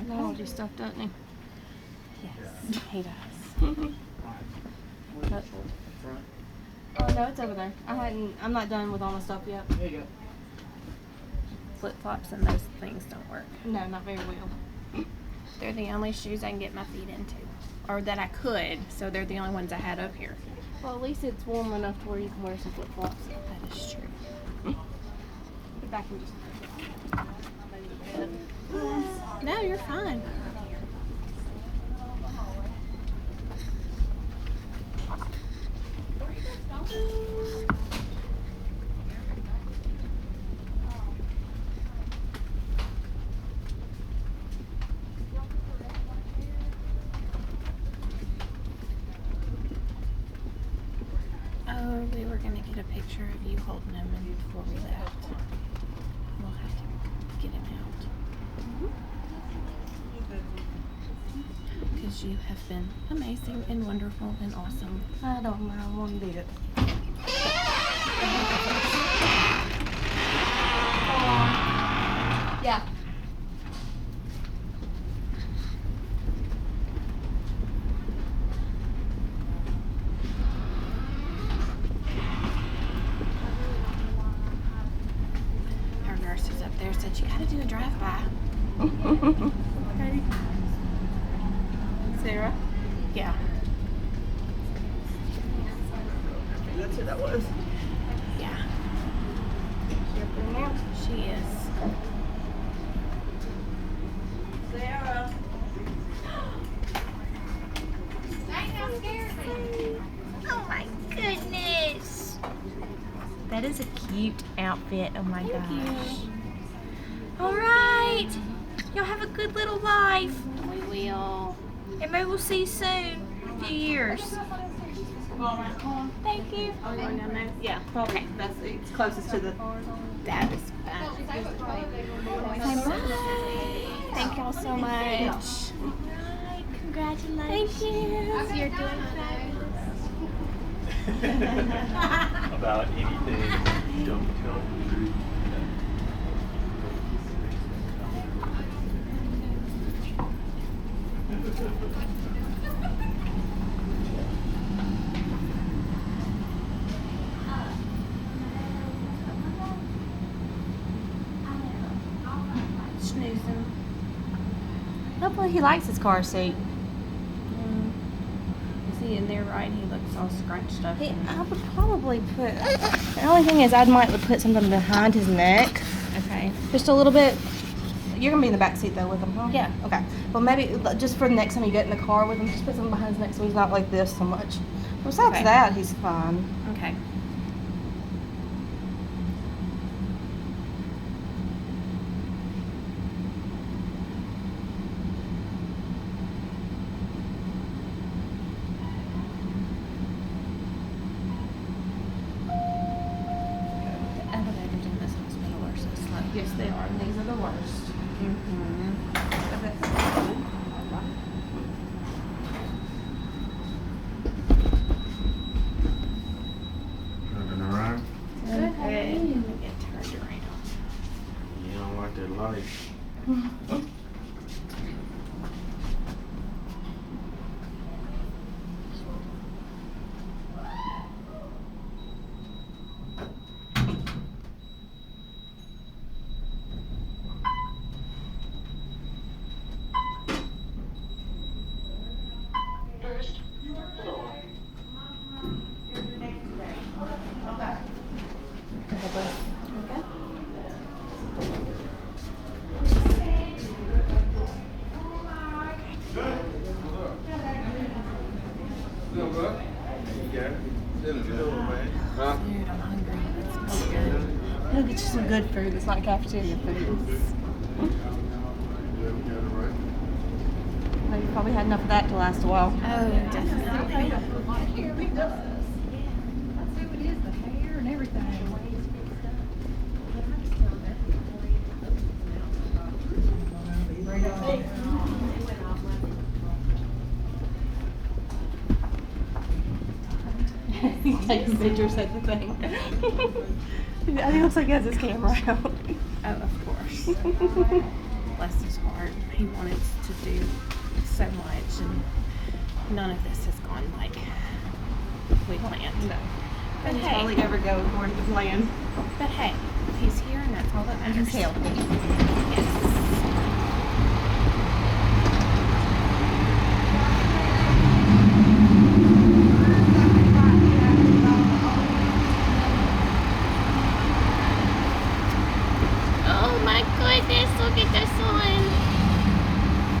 technology stuff, doesn't he? Yes, he does. But, oh no, it's over there. I'm not done with all my stuff yet. There you go. Flip-flops and those things don't work. No, not very well. They're the only shoes I can get my feet into. Or that I could, so they're the only ones I had up here. Well, at least it's warm enough to where you can wear some flip-flops. That is true. Be back in just a minute. No, you're fine. Oh, we were going to get a picture of you holding him before we left. We'll have to get him out. Because you have been amazing and wonderful and awesome. I don't mind one bit. Yeah. Our nurse is up there said you got to do a drive-by. Okay. Sarah? Yeah. That's who that was. Yeah. She up there now? She is. Sarah. Oh my goodness. That is a cute outfit. Oh my gosh. All right. Y'all have a good little life. We will. And maybe we'll see you soon. In a few years. Thank you. Oh, you going down there? Yeah, probably. It's closest to the. That is fun. Thank y'all so much. Alright, congratulations. Thank you. You're doing fabulous. About anything, don't tell the truth. Snoozing. Hopefully he likes his car seat. Is he in there right? He looks all scrunched up. I would probably put. The only thing is, I might put something behind his neck, Okay. just a little bit. You're gonna be in the back seat though with him, huh? Yeah. Okay. Well, maybe just for the next time you get in the car with him, just put something behind his neck so he's not like this so much. Besides Okay. that, he's fine. Okay. The elevators in this hospital are so slow. Yes, they are. And these are the worst. Turning around, Okay. Let me get turned around. you don't like that light. Dude, I'm hungry. It smells good. He'll get you some good food. It's not cafeteria food. Well, you probably had enough of that to last a while. Oh, definitely. He's taking pictures at the thing. I think it looks like he has his camera out. Oh, of course. Bless his heart. smart. He wanted to do so much, and none of this has gone like we planned. No. But Didn't hey, totally ever go according to plan. but hey, he's here, and that's all that And matters. he's healthy. Yes.